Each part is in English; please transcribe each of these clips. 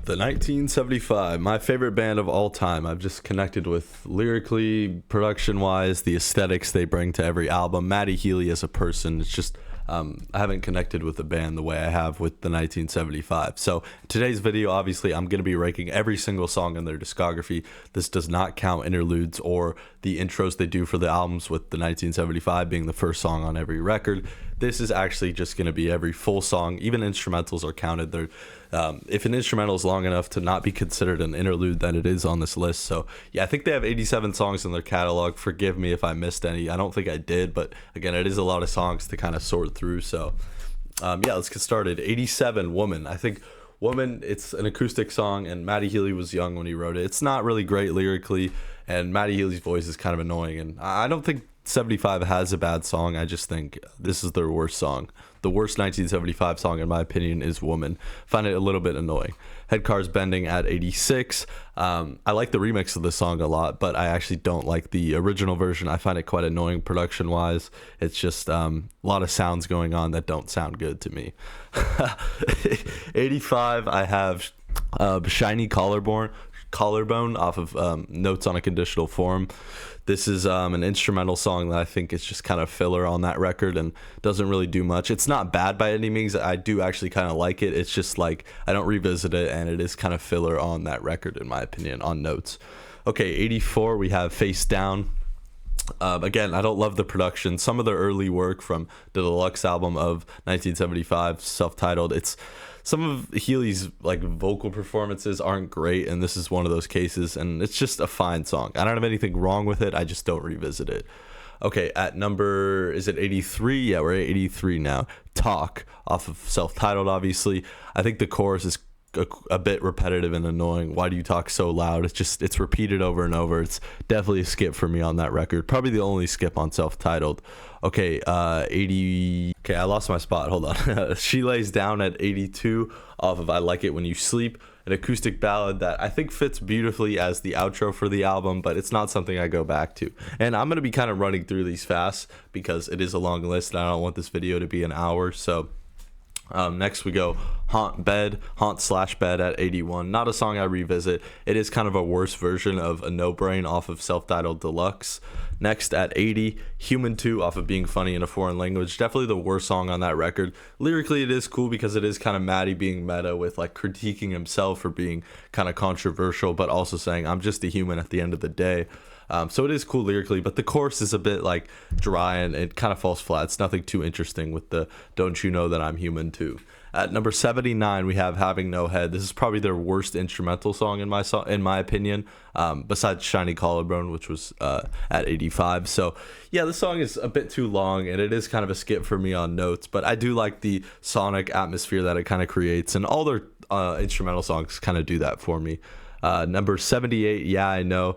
The 1975, my favorite band of all time. I've just connected with lyrically, production-wise, the aesthetics they bring to every album. Matty Healy as a person, it's just I haven't connected with the band the way I have with the 1975. So today's video, obviously, I'm going to be ranking every single song in their discography. This does not count interludes or the intros they do for the albums, with the 1975 being the first song on every record. This is actually just going to be every full song. Even instrumentals are counted. They're if an instrumental is long enough to not be considered an interlude, then it is on this list. So yeah, I think they have 87 songs in their catalog. Forgive me if I missed any. I don't think I did, but again, it is a lot of songs to kind of sort through. So yeah, let's get started. 87, Woman. I think Woman, it's an acoustic song, and Matty Healy was young when he wrote it. It's not really great lyrically, and Matty Healy's voice is kind of annoying, and I don't think 75 has a bad song. I just think this is their worst song. The worst 1975 song, in my opinion, is Woman. Find it a little bit annoying. Head Cars Bending at 86. I like the remix of the song a lot, but I actually don't like the original version. I find it quite annoying production wise. It's just a lot of sounds going on that don't sound good to me. 85, I have Shiny Collarbone off of Notes on a Conditional Form. This is an instrumental song that I think is just kind of filler on that record and doesn't really do much. It's not bad by any means. I do actually kind of like it. It's just like I don't revisit it, and it is kind of filler on that record, in my opinion, on Notes. Okay, 84, we have Face Down. Again, I don't love the production. Some of the early work from the deluxe album of 1975, self-titled, some of Healy's like vocal performances aren't great, and this is one of those cases, and it's just a fine song. I don't have anything wrong with it. I just don't revisit it. Okay, at number, is it 83? Yeah, we're at 83 now. Talk, off of self-titled, obviously. I think the chorus is a bit repetitive and annoying. Why do you talk so loud? It's repeated over and over. It's definitely a skip for me on that record. Probably the only skip on self-titled. Okay, 80. Okay, I lost my spot. Hold on. She Lays Down at 82 off of I Like It When You Sleep, an acoustic ballad that I think fits beautifully as the outro for the album, but it's not something I go back to. And I'm going to be kind of running through these fast because it is a long list and I don't want this video to be an hour. So next we go Haunt Bed at 81. Not a song I revisit. It is kind of a worse version of a No Brain off of self-titled deluxe. Next at 80, Human 2 off of Being Funny in a Foreign Language. Definitely the worst song on that record. Lyrically it is cool because it is kind of Matty being meta with like critiquing himself for being kind of controversial, but also saying I'm just a human at the end of the day. So it is cool lyrically, but the chorus is a bit like dry and it kind of falls flat. It's nothing too interesting with the Don't You Know That I'm Human Too. At number 79, we have Having No Head. This is probably their worst instrumental song in my opinion, besides Shiny Collarbone, which was at 85. So yeah, the song is a bit too long and it is kind of a skip for me on Notes, but I do like the sonic atmosphere that it kind of creates, and all their instrumental songs kind of do that for me. Number 78, Yeah, I Know.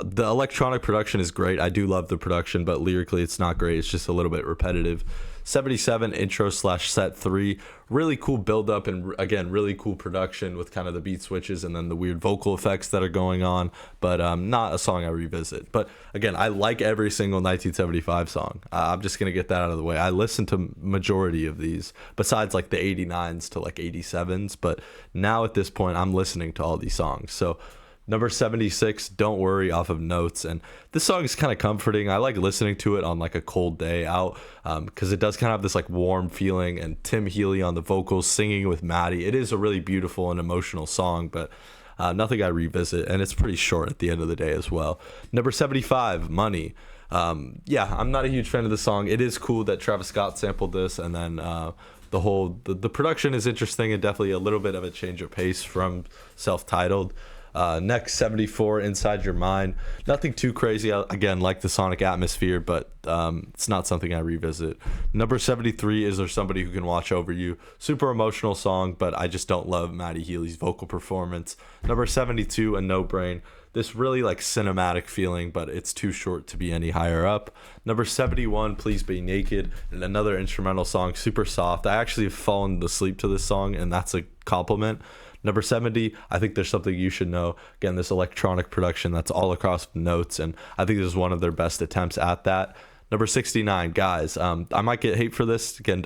The electronic production is great. I do love the production, but lyrically it's not great. It's just a little bit repetitive. 77, Intro/Set 3. Really cool build up, and again, really cool production with kind of the beat switches and then the weird vocal effects that are going on, but not a song I revisit. But again, I like every single 1975 song. I'm just going to get that out of the way. I listen to majority of these, besides like the 89s to like 87s, but now at this point, I'm listening to all these songs. So number 76, Don't Worry off of Notes. And this song is kind of comforting. I like listening to it on like a cold day out because it does kind of have this like warm feeling, and Tim Healy on the vocals singing with Matty. It is a really beautiful and emotional song, but nothing I revisit, and it's pretty short at the end of the day as well. Number 75, Money. Yeah, I'm not a huge fan of the song. It is cool that Travis Scott sampled this, and then the production is interesting and definitely a little bit of a change of pace from self-titled. Next, 74, Inside Your Mind. Nothing too crazy. I, again, like the sonic atmosphere, but it's not something I revisit. Number 73, Is There Somebody Who Can Watch Over You? Super emotional song, but I just don't love Matty Healy's vocal performance. Number 72, A No Brain. This really like cinematic feeling, but it's too short to be any higher up. Number 71, Please Be Naked, and another instrumental song, super soft. I actually have fallen asleep to this song, and that's a compliment. Number 70, I Think There's Something You Should Know. Again, this electronic production that's all across Notes, and I think this is one of their best attempts at that. Number 69, Guys. I might get hate for this. Again,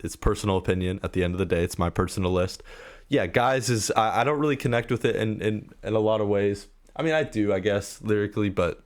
it's personal opinion. At the end of the day, it's my personal list. yeah, Guys is I don't really connect with it in a lot of ways. I mean, I do, I guess, lyrically, but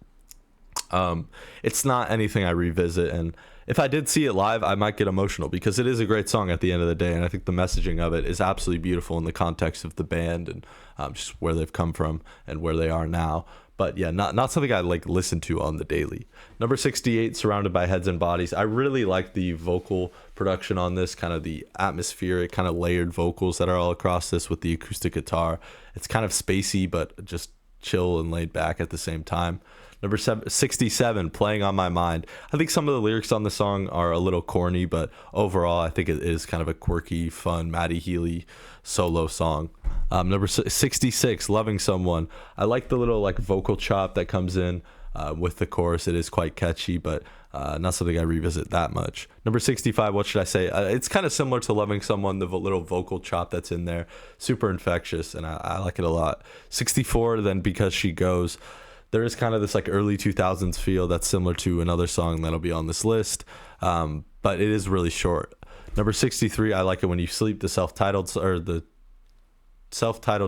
it's not anything I revisit. And if I did see it live, I might get emotional because it is a great song at the end of the day, and I think the messaging of it is absolutely beautiful in the context of the band and just where they've come from and where they are now. But yeah, not something I like listen to on the daily. Number 68, Surrounded by Heads and Bodies. I really like the vocal production on this, kind of the atmospheric, kind of layered vocals that are all across this with the acoustic guitar. It's kind of spacey, but just chill and laid back at the same time. Number 67, Playing on My Mind. I think some of the lyrics on the song are a little corny, but overall, I think it is kind of a quirky, fun, Maddie Healy solo song. Number 66, Loving Someone. I like the little like vocal chop that comes in with the chorus. It is quite catchy, but not something I revisit that much. Number 65, What Should I Say? It's kind of similar to Loving Someone, the little vocal chop that's in there. Super infectious, and I like it a lot. 64, then Because She Goes. There is kind of this like early 2000s feel that's similar to another song that'll be on this list, but it is really short. Number 63, I Like It When You Sleep, the self-titled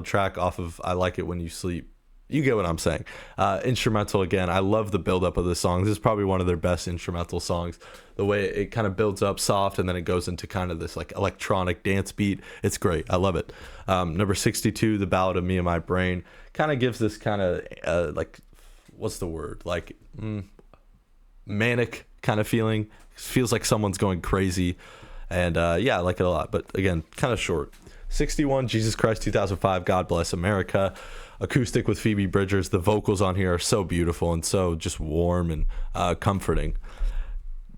track off of I Like It When You Sleep. You get what I'm saying. Instrumental again. I love the buildup of this song. This is probably one of their best instrumental songs. The way it kind of builds up soft and then it goes into kind of this like electronic dance beat. It's great. I love it. Number 62, The Ballad of Me and My Brain. Kind of gives this kind of like, what's the word? Like manic kind of feeling. Feels like someone's going crazy. And yeah, I like it a lot. But again, kind of short. 61, Jesus Christ 2005, God Bless America. Acoustic with Phoebe Bridgers. The vocals on here are so beautiful and so just warm and comforting.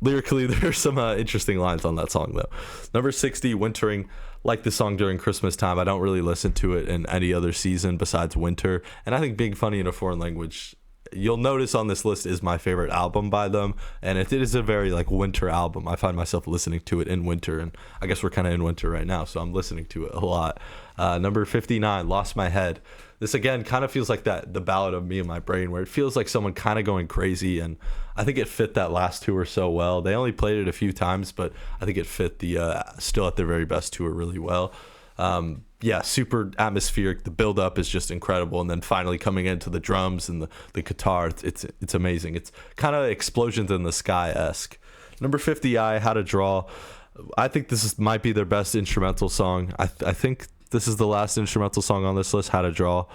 Lyrically, there's some interesting lines on that song though. Number 60, Wintering. Like the song during Christmas time. I don't really listen to it in any other season besides winter. And I think Being Funny in a Foreign Language, you'll notice on this list, is my favorite album by them, and it is a very like winter album. I find myself listening to it in winter, and I guess we're kind of in winter right now, so I'm listening to it a lot. Number 59, Lost My Head. This again kind of feels like the Ballad of Me and My Brain, where it feels like someone kind of going crazy, and I think it fit that last tour so well. They only played it a few times, but I think it fit the Still at Their Very Best tour really well. Yeah, super atmospheric. The build up is just incredible, and then finally coming into the drums and the guitar, it's amazing. It's kind of Explosions in the Sky-esque. Number 50, How to Draw. I think this might be their best instrumental song. I think this is the last instrumental song on this list, How to Draw.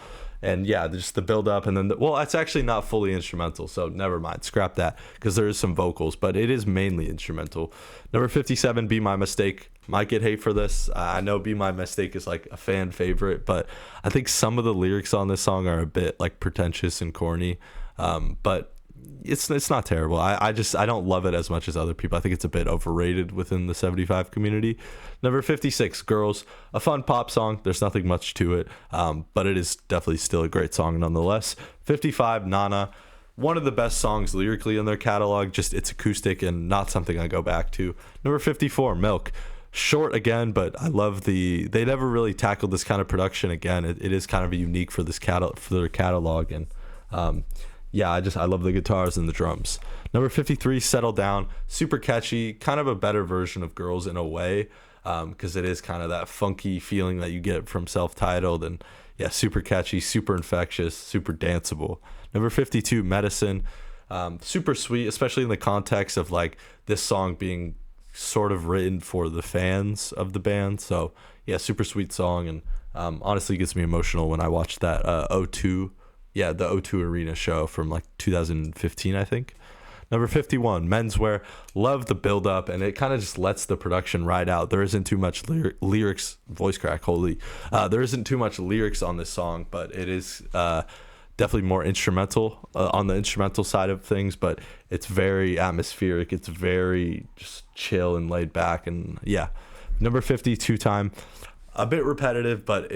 And yeah, just the build up, and then it's actually not fully instrumental, so never mind, scrap that, because there is some vocals, but it is mainly instrumental. Number 57, Be My Mistake. Might get hate for this. I know Be My Mistake is like a fan favorite, but I think some of the lyrics on this song are a bit like pretentious and corny, but it's not terrible. I don't love it as much as other people. I think it's a bit overrated within the 75 community. Number 56, Girls. A fun pop song. There's nothing much to it, but it is definitely still a great song nonetheless. 55, Nana. One of the best songs lyrically in their catalog. Just it's acoustic and not something I go back to. Number 54, Milk. Short again, but I love they never really tackled this kind of production again. It is kind of unique for their catalog, and yeah, I love the guitars and the drums. Number 53, Settle Down. Super catchy, kind of a better version of Girls in a way, because it is kind of that funky feeling that you get from Self-Titled, and yeah, super catchy, super infectious, super danceable. Number 52, Medicine. Super sweet, especially in the context of like this song being sort of written for the fans of the band. So yeah, super sweet song, and honestly gets me emotional when I watch that O2 the O2 Arena show from like 2015, I think. Number 51, Menswear. Love the build up, and it kind of just lets the production ride out. There isn't too much lyrics, voice crack, holy. There isn't too much lyrics on this song, but it is definitely more instrumental on the instrumental side of things, but it's very atmospheric. It's very just chill and laid back, and yeah. Number 50, Two Time. A bit repetitive, but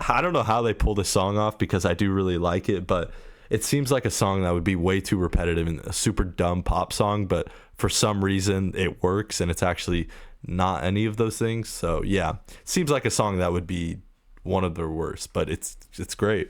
I don't know how they pull this song off, because I do really like it, but it seems like a song that would be way too repetitive and a super dumb pop song, but for some reason it works, and it's actually not any of those things. So yeah, it seems like a song that would be one of their worst, but it's great.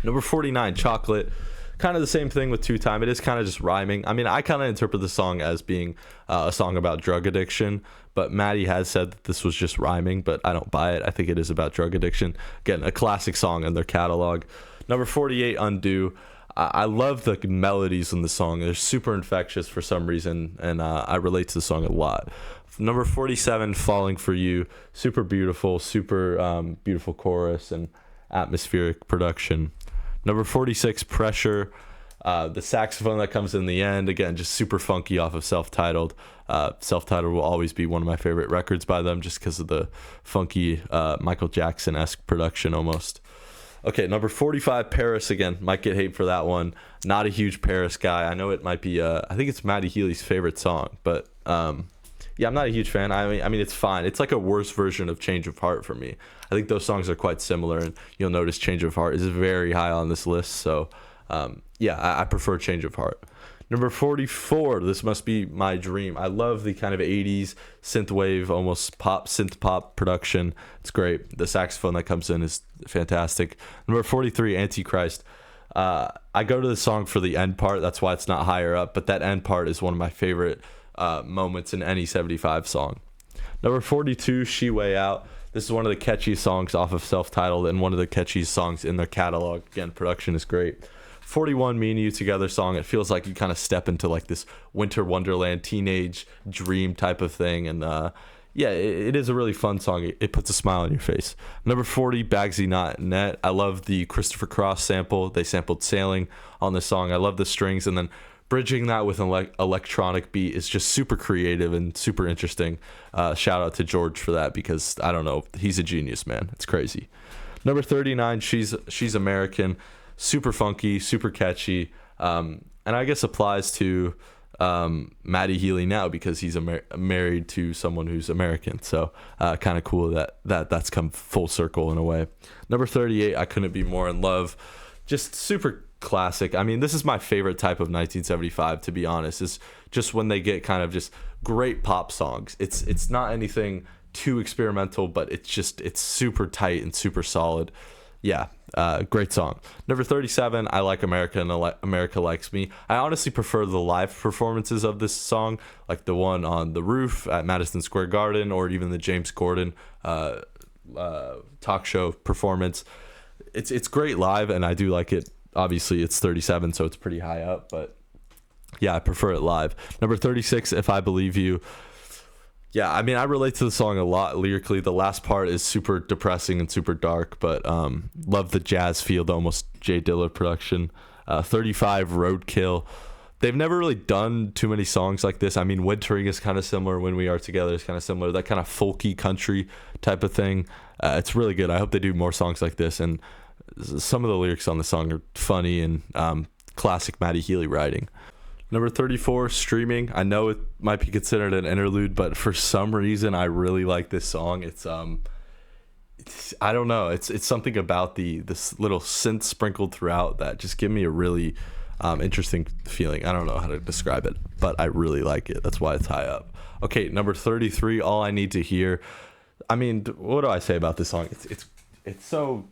Number 49, Chocolate. Kind of the same thing with Two Time. It is kind of just rhyming. I mean, I kind of interpret the song as being a song about drug addiction, but Maddie has said that this was just rhyming, but I don't buy it. I think it is about drug addiction. Again, a classic song in their catalog. Number 48, Undo. I love the melodies in the song. They're super infectious for some reason, and I relate to the song a lot. Number 47, Falling For You. Super beautiful, super beautiful chorus and atmospheric production. Number 46, Pressure. The saxophone that comes in the end, again, just super funky off of Self-Titled. Self-Titled will always be one of my favorite records by them just because of the funky Michael Jackson-esque production almost. Okay, number 45, Paris. Again, might get hate for that one. Not a huge Paris guy. I know it might be, I think it's Maddie Healy's favorite song, but yeah, I'm not a huge fan. I mean, it's fine. It's like a worse version of Change of Heart for me. I think those songs are quite similar, and you'll notice Change of Heart is very high on this list, so yeah, I prefer Change of Heart. Number 44, This Must Be My Dream. I love the kind of 80s synthwave, almost synth pop production. It's great. The saxophone that comes in is fantastic. Number 43, Antichrist. I go to the song for the end part. That's why it's not higher up, but that end part is one of my favorite moments in any 75 song. Number 42, She Way Out. This is one of the catchiest songs off of Self-Titled and one of the catchiest songs in their catalog. Again, production is great. 41, Me and You Together song. It feels like you kind of step into like this winter wonderland teenage dream type of thing, and yeah, it is a really fun song. It puts a smile on your face. Number 40, Bagsy Not In Net. I love the Christopher Cross sample. They sampled Sailing on this song. I love the strings, and then bridging that with an electronic beat is just super creative and super interesting. Shout out to George for that, because I don't know, he's a genius, man. It's crazy. Number 39, She's American. Super funky, super catchy, and I guess applies to Maddie Healy now because he's married to someone who's American. So kind of cool that's come full circle in a way. Number 38, I Couldn't Be More in Love. Just super classic. I mean, this is my favorite type of 1975, to be honest. Is just when they get kind of just great pop songs. It's not anything too experimental, but it's super tight and super solid. Yeah, great song. Number 37, I Like America and America Likes Me. I honestly prefer the live performances of this song, like the one on the roof at Madison Square Garden, or even the James Corden talk show performance. It's great live, and I do like it. Obviously, it's 37, so it's pretty high up, but yeah, I prefer it live. Number 36, If I Believe You. Yeah, I mean, I relate to the song a lot lyrically. The last part is super depressing and super dark, but love the jazz feel, the almost Jay Dilla production. 35, Roadkill. They've never really done too many songs like this. I mean, Wintering is kind of similar. When We Are Together is kind of similar. That kind of folky country type of thing. It's really good. I hope they do more songs like this. And some of the lyrics on the song are funny and classic Maddie Healy writing. Number 34, Streaming. I know it might be considered an interlude, but for some reason I really like this song. It's I don't know. It's something about this little synth sprinkled throughout that just give me a really interesting feeling. I don't know how to describe it, but I really like it. That's why it's high up. Okay, number 33, All I Need to Hear. I mean, what do I say about this song? It's so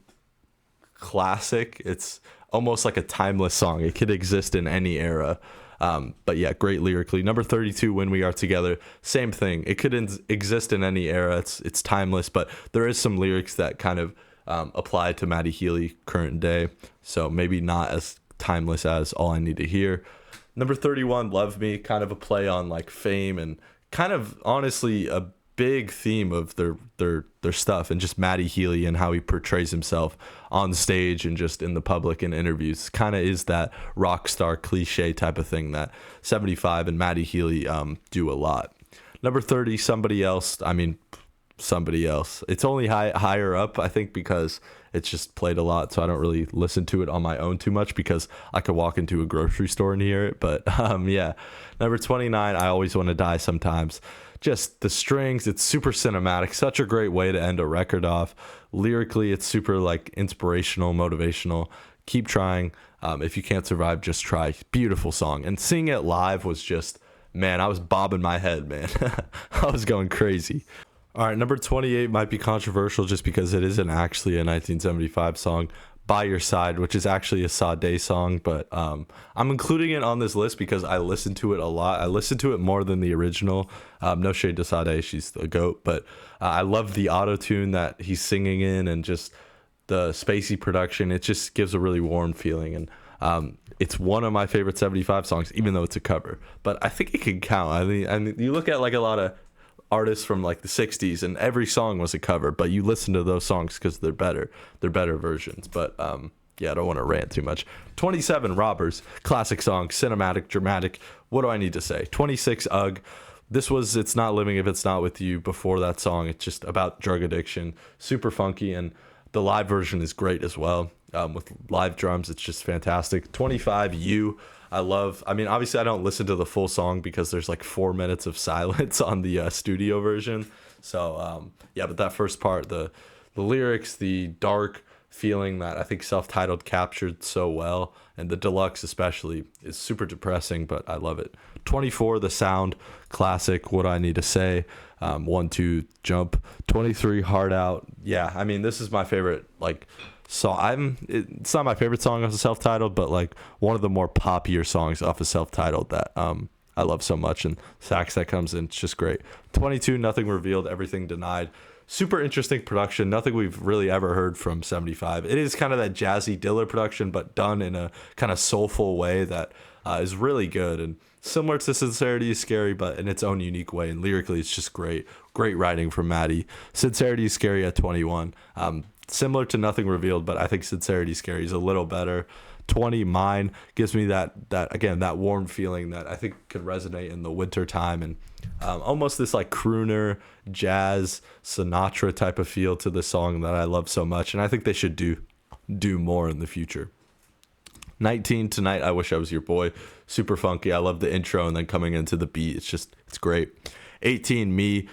classic. It's almost like a timeless song. It could exist in any era. But yeah, great lyrically. Number 32, When We Are Together, same thing. It could exist in any era. It's timeless, but there is some lyrics that kind of apply to Maddie Healy current day, so maybe not as timeless as All I Need to Hear. Number 31, Love Me, kind of a play on like fame and kind of honestly a big theme of their stuff, and just Maddie Healy and how he portrays himself on stage and just in the public and interviews. Kind of is that rock star cliche type of thing that 75 and Maddie Healy do a lot. Number 30, Somebody Else. I mean, Somebody Else. It's only higher up, I think, because it's just played a lot, so I don't really listen to it on my own too much because I could walk into a grocery store and hear it. But yeah. Number 29, I Always Want to Die Sometimes. Just the strings, it's super cinematic. Such a great way to end a record off. Lyrically, it's super like inspirational, motivational. Keep trying. If you can't survive, just try. Beautiful song. And seeing it live was just, man, I was bobbing my head, man. I was going crazy. All right, number 28 might be controversial just because it isn't actually a 1975 song, By Your Side, which is actually a Sade song, but I'm including it on this list because I listen to it a lot. I listen to it more than the original. No shade to Sade, she's the GOAT, but I love the auto-tune that he's singing in and just the spacey production. It just gives a really warm feeling, and it's one of my favorite 75 songs, even though it's a cover. But I think it can count. I mean, you look at like a lot of artists from like the 60s and every song was a cover, but you listen to those songs because they're better versions. But yeah, I don't want to rant too much. 27, Robbers, classic song, cinematic, dramatic. What do I need to say? 26, Ugh. This was It's Not Living If It's Not With You. Before that song, it's just about drug addiction, super funky, and the live version is great as well. With live drums, it's just fantastic. 25, You. I mean, obviously I don't listen to the full song because there's like 4 minutes of silence on the studio version. So yeah, but that first part, the lyrics, the dark feeling that I think Self-Titled captured so well, and the deluxe especially, is super depressing, but I love it. 24, The Sound, classic, What I Need to Say. 1, 2, Jump. 23, Hard Out. Yeah, I mean, this is my favorite, like, so it's not my favorite song off of Self-Titled, but like one of the more poppier songs off of Self-Titled that I love so much, and sax that comes in, it's just great. 22, Nothing Revealed, Everything Denied. Super interesting production, nothing we've really ever heard from 75. It is kind of that jazzy Diller production, but done in a kind of soulful way that is really good, and similar to Sincerity Is Scary, but in its own unique way, and lyrically it's just great writing from Maddie. Sincerity Is Scary at 21. Similar to Nothing Revealed, but I think Sincerity Is Scary is a little better. 20, Mine, gives me that again, that warm feeling that I think could resonate in the winter time, and almost this like crooner jazz Sinatra type of feel to the song that I love so much, and I think they should do more in the future. 19, Tonight I Wish I Was Your Boy, super funky. I love the intro and then coming into the beat, it's great. 18, Me,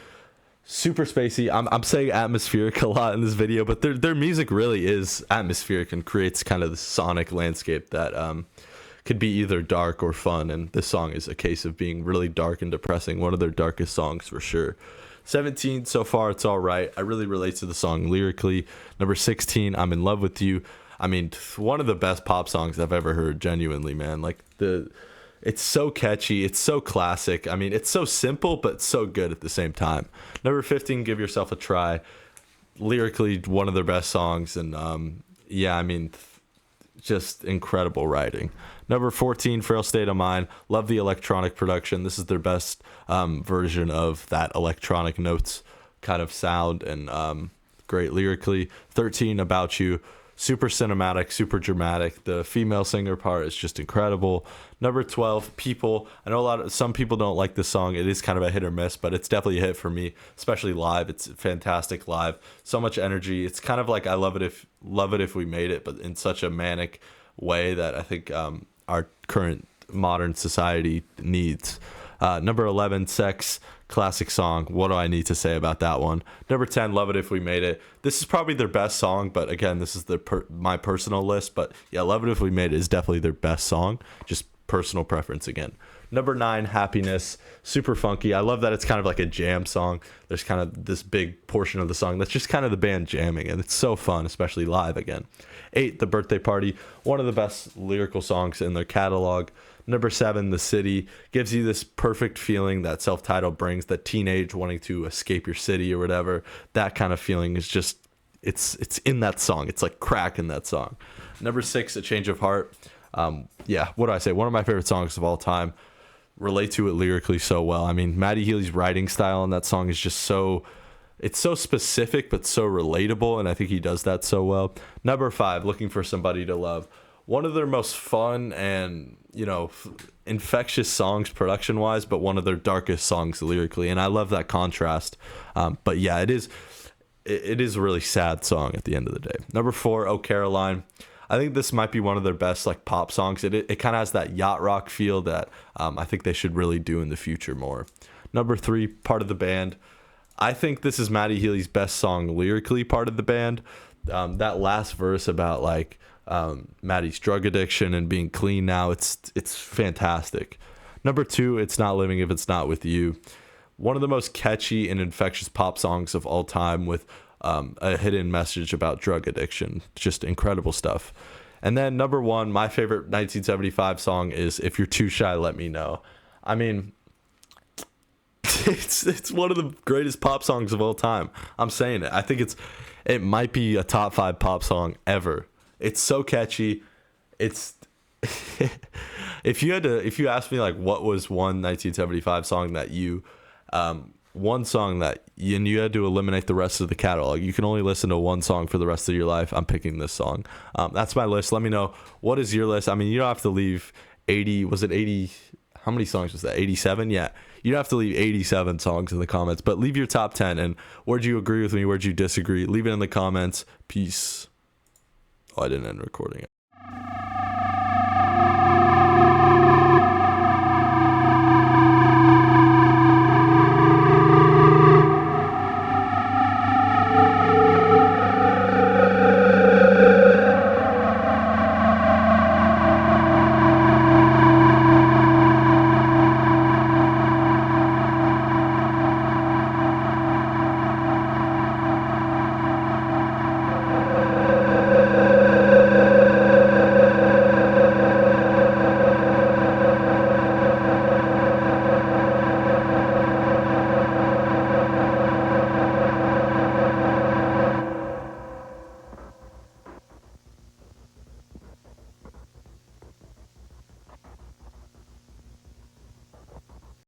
super spacey. I'm saying atmospheric a lot in this video, but their music really is atmospheric and creates kind of the sonic landscape that could be either dark or fun, and this song is a case of being really dark and depressing, one of their darkest songs for sure. 17, So Far It's All Right. I really relate to the song lyrically. Number 16, I'm in Love with You. I mean, one of the best pop songs I've ever heard, genuinely, man. Like, it's so catchy, it's so classic. I mean, it's so simple, but so good at the same time. Number 15, Give Yourself a Try. Lyrically, one of their best songs, and yeah, I mean, just incredible writing. Number 14, Frail State of Mind. Love the electronic production. This is their best version of that electronic notes kind of sound, and great lyrically. 13, About You. Super cinematic, super dramatic. The female singer part is just incredible. Number 12, People. I know some people don't like this song. It is kind of a hit or miss, but it's definitely a hit for me, especially live. It's fantastic live. So much energy. It's kind of like I Love It If We Made It, but in such a manic way that I think our current modern society needs. Number 11, Sex, classic song. What do I need to say about that one? Number 10, Love It If We Made It. This is probably their best song, but again, this is my personal list. But yeah, Love It If We Made It is definitely their best song. Just personal preference again. Number 9, Happiness, super funky. I love that it's kind of like a jam song. There's kind of this big portion of the song that's just kind of the band jamming, and it's so fun, especially live again. 8, The Birthday Party, one of the best lyrical songs in their catalog. Number 7, The City, gives you this perfect feeling that Self-Titled brings, that teenage wanting to escape your city or whatever. That kind of feeling is just, it's in that song. It's like crack in that song. Number 6, A Change of Heart. Yeah, what do I say? One of my favorite songs of all time. Relate to it lyrically so well. I mean, Maddie Healy's writing style in that song is just it's so specific but so relatable, and I think he does that so well. Number 5, Looking for Somebody to Love. One of their most fun and, infectious songs production wise, but one of their darkest songs lyrically, and I love that contrast. But yeah, it is a really sad song at the end of the day. Number 4, Oh Caroline. I think this might be one of their best like pop songs. It kind of has that yacht rock feel that I think they should really do in the future more. Number 3, Part of the Band. I think this is Maddie Healy's best song lyrically, Part of the Band. That last verse about like Maddie's drug addiction and being clean now, it's fantastic. Number 2, It's Not Living If It's Not With You. One of the most catchy and infectious pop songs of all time, with a hidden message about drug addiction. Just incredible stuff. And then number one, my favorite 1975 song is "If You're Too Shy, Let Me Know." I mean, it's one of the greatest pop songs of all time. I'm saying it. I think it might be a top 5 pop song ever. It's so catchy. It's if you asked me like what was one 1975 song that you one song that you had to eliminate the rest of the catalog, you can only listen to one song for the rest of your life, I'm picking this song. That's my list. Let me know, what is your list? I mean, you don't have to leave 80, was it 80, how many songs was that, 87? Yeah, you don't have to leave 87 songs in the comments, but leave your top 10 and where'd you agree with me, where'd you disagree, leave it in the comments. Peace. Oh, I didn't end recording it.